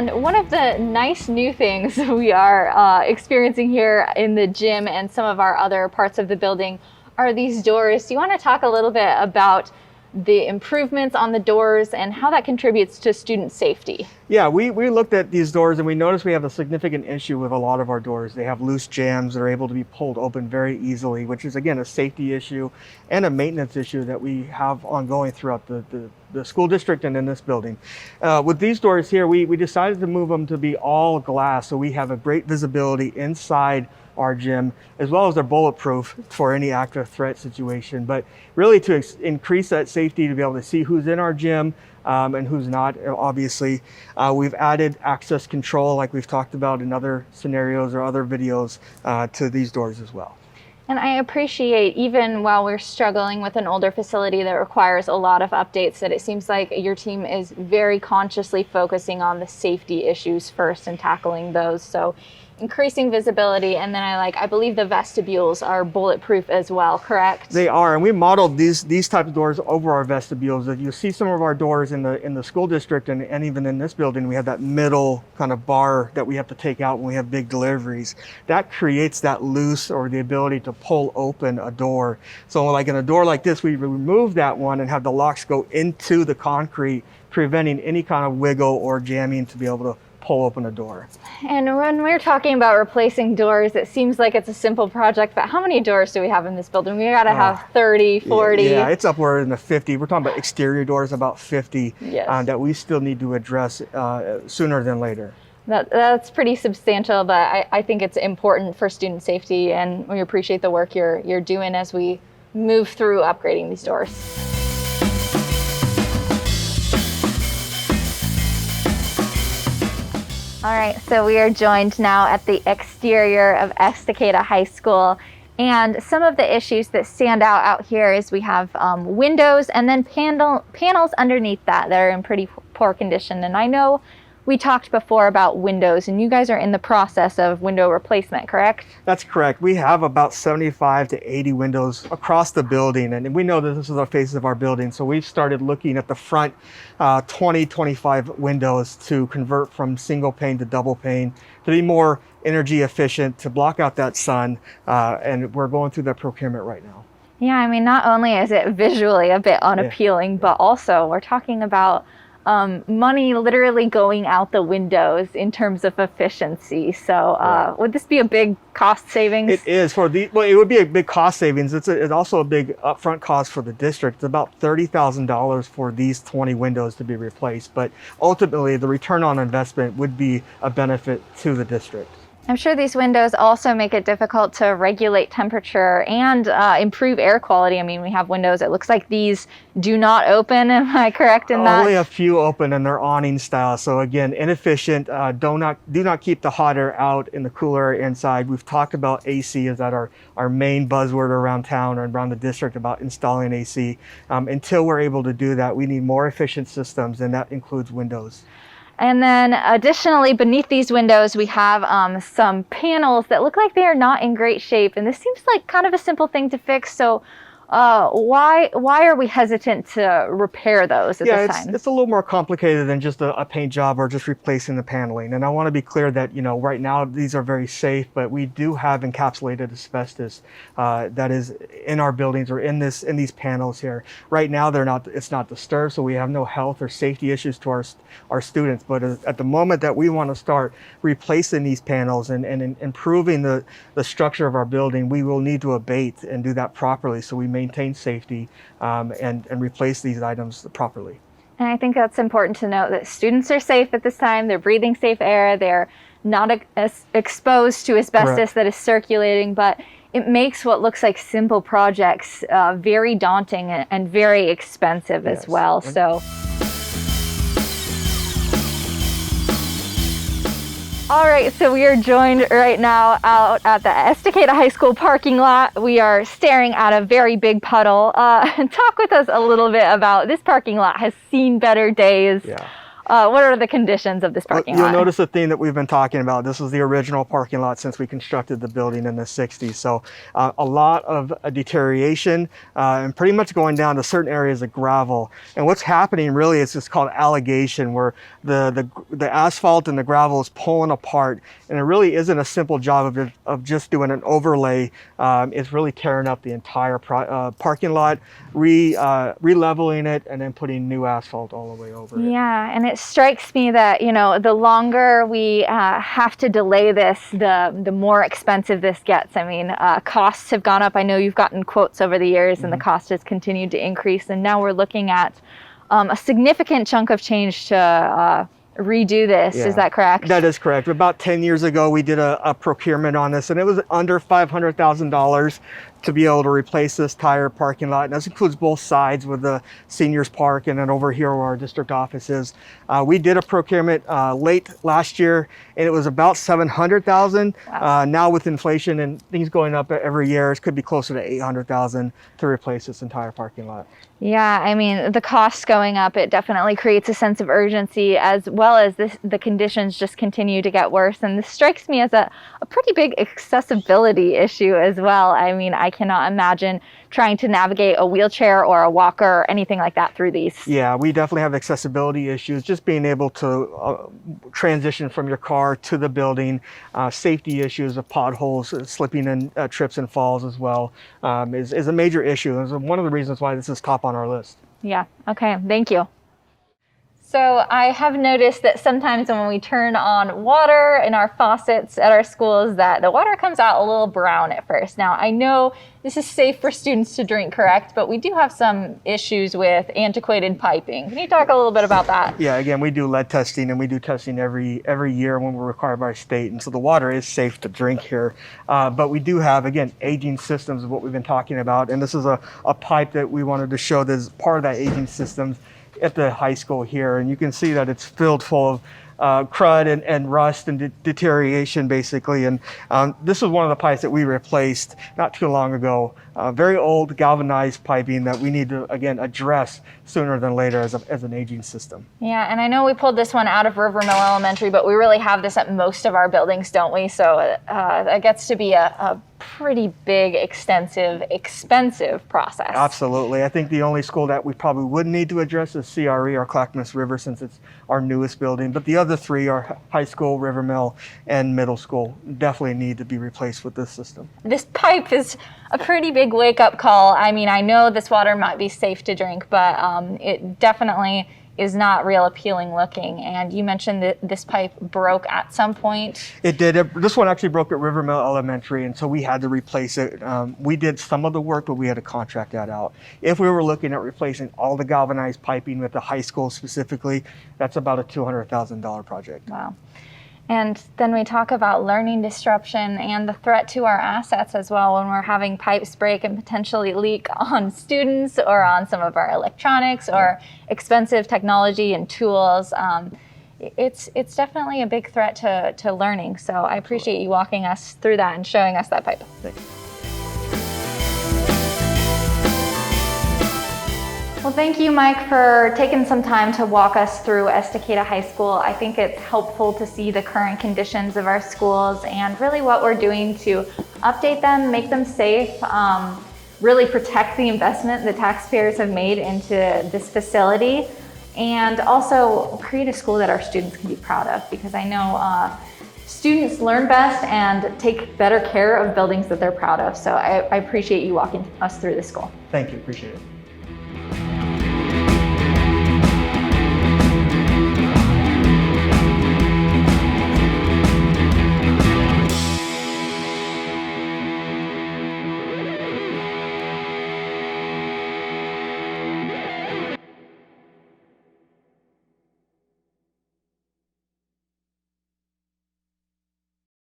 And one of the nice new things we are experiencing here in the gym and some of our other parts of the building are these doors. Do you want to talk a little bit about the improvements on the doors and how that contributes to student safety? Yeah, we looked at these doors and we noticed we have a significant issue with a lot of our doors. They have loose jambs. They're able to be pulled open very easily, which is, again, a safety issue and a maintenance issue that we have ongoing throughout the school district and in this building. With these doors here, we decided to move them to be all glass, so we have a great visibility inside our gym, as well as they're bulletproof for any active threat situation. But really to increase that safety, to be able to see who's in our gym and who's not, obviously. We've added access control, like we've talked about in other scenarios or other videos, to these doors as well. And I appreciate, even while we're struggling with an older facility that requires a lot of updates, that it seems like your team is very consciously focusing on the safety issues first and tackling those. So increasing visibility, and then I believe the vestibules are bulletproof as well, correct? They are, and we modeled these types of doors over our vestibules. If you see some of our doors in the school district and even in this building, we have that middle kind of bar that we have to take out when we have big deliveries. That creates that loose, or the ability to pull open a door. So like in a door like this, we remove that one and have the locks go into the concrete, preventing any kind of wiggle or jamming to be able to pull open a door. And when we're talking about replacing doors, it seems like it's a simple project, but how many doors do we have in this building? We gotta have 30, 40. Yeah, it's upward in the 50. We're talking about exterior doors, about 50, yes. That we still need to address sooner than later. That's pretty substantial, but I think it's important for student safety, and we appreciate the work you're doing as we move through upgrading these doors. All right, so we are joined now at the exterior of Estacada High School, and some of the issues that stand out here is we have windows and then panels underneath that are in pretty poor condition. And I know we talked before about windows, and you guys are in the process of window replacement, correct? That's correct. We have about 75 to 80 windows across the building, and we know that this is the faces of our building, so we've started looking at the front 25 windows to convert from single pane to double pane, to be more energy efficient, to block out that sun, and we're going through that procurement right now. Yeah, I mean, not only is it visually a bit unappealing, but also we're talking about money literally going out the windows in terms of efficiency. So would this be a big cost savings? It is well, it would be a big cost savings. It's also a big upfront cost for the district. It's about $30,000 for these 20 windows to be replaced. But ultimately, the return on investment would be a benefit to the district. I'm sure these windows also make it difficult to regulate temperature and improve air quality. I mean, we have windows, it looks like these do not open. Am I correct in that? Only a few open, and they're awning style. So again, inefficient. Do not keep the hot air out and the cooler air inside. We've talked about AC as that our main buzzword around town or around the district about installing AC. Until we're able to do that, we need more efficient systems, and that includes windows. And then additionally, beneath these windows, we have some panels that look like they are not in great shape. And this seems like kind of a simple thing to fix. So why are we hesitant to repair those at this time? It's a little more complicated than just a paint job or just replacing the paneling. And I want to be clear that, right now these are very safe, but we do have encapsulated asbestos that is in our buildings or in these panels here. Right now it's not disturbed, so we have no health or safety issues to our students. But at the moment that we want to start replacing these panels and improving the structure of our building, we will need to abate and do that properly, so we maintain safety and replace these items properly. And I think that's important to note that students are safe at this time. They're breathing safe air. They're not exposed to asbestos Correct. That is circulating, but it makes what looks like simple projects very daunting and very expensive as well. So. All right, so we are joined right now out at the Estacada High School parking lot. We are staring at a very big puddle. Talk with us a little bit about this parking lot has seen better days. Yeah. what are the conditions of this parking You'll lot? notice a theme that we've been talking about. This is the original parking lot since we constructed the building in the 60s. So a lot of deterioration and pretty much going down to certain areas of gravel. And what's happening really is just called alligation, where the asphalt and the gravel is pulling apart. And it really isn't a simple job of just doing an overlay. It's really tearing up the entire parking lot, re-leveling it, and then putting new asphalt all the way over it. Yeah, and it strikes me that, you know, the longer we have to delay this, the more expensive this gets. I mean, costs have gone up. I know you've gotten quotes over the years, and the cost has continued to increase. And now we're looking at a significant chunk of change to redo this. Yeah, is that correct? That is correct. About 10 years ago, we did a procurement on this, and it was under $500,000 to be able to replace this entire parking lot. And this includes both sides with the seniors park and then over here where our district office is. We did a procurement late last year, and it was about $700,000. Wow. Now with inflation and things going up every year, it could be closer to $800,000 to replace this entire parking lot. Yeah, I mean, the costs going up, it definitely creates a sense of urgency, as well as the conditions just continue to get worse. And this strikes me as a pretty big accessibility issue as well. I mean, I cannot imagine trying to navigate a wheelchair or a walker or anything like that through these. Yeah, we definitely have accessibility issues. Just being able to transition from your car to the building, safety issues of potholes, slipping and trips and falls as well is a major issue. It's one of the reasons why this is top on our list. Yeah, okay, thank you. So I have noticed that sometimes when we turn on water in our faucets at our schools, that the water comes out a little brown at first. Now, I know this is safe for students to drink, correct? But we do have some issues with antiquated piping. Can you talk a little bit about that? Yeah, again, we do lead testing, and we do testing every year when we're required by state. And so the water is safe to drink here. But we do have, again, aging systems of what we've been talking about. And this is a pipe that we wanted to show that is part of that aging system at the high school here, and you can see that it's filled full of crud and rust and deterioration basically. And this is one of the pipes that we replaced not too long ago. Very old galvanized piping that we need to again address sooner than later as an aging system. Yeah, and I know we pulled this one out of River Mill Elementary, but we really have this at most of our buildings, don't we? So that gets to be a pretty big, extensive, expensive process. Absolutely. I think the only school that we probably would need to address is CRE or Clackamas River, since it's our newest building. But the other three are high school, River Mill, and middle school. Definitely need to be replaced with this system. This pipe is a pretty big wake-up call. I mean, I know this water might be safe to drink, but it definitely is not real appealing looking. And you mentioned that this pipe broke at some point. It did. This one actually broke at River Mill Elementary, and so we had to replace it. We did some of the work, but we had to contract that out. If we were looking at replacing all the galvanized piping with the high school specifically, that's about a $200,000 project. Wow. And then we talk about learning disruption and the threat to our assets as well when we're having pipes break and potentially leak on students or on some of our electronics or expensive technology and tools. It's definitely a big threat to learning. So I appreciate you walking us through that and showing us that pipe. Thanks. Well, thank you, Mike, for taking some time to walk us through Estacada High School. I think it's helpful to see the current conditions of our schools and really what we're doing to update them, make them safe, really protect the investment the taxpayers have made into this facility, and also create a school that our students can be proud of, because I know students learn best and take better care of buildings that they're proud of. So I appreciate you walking us through the school. Thank you. Appreciate it.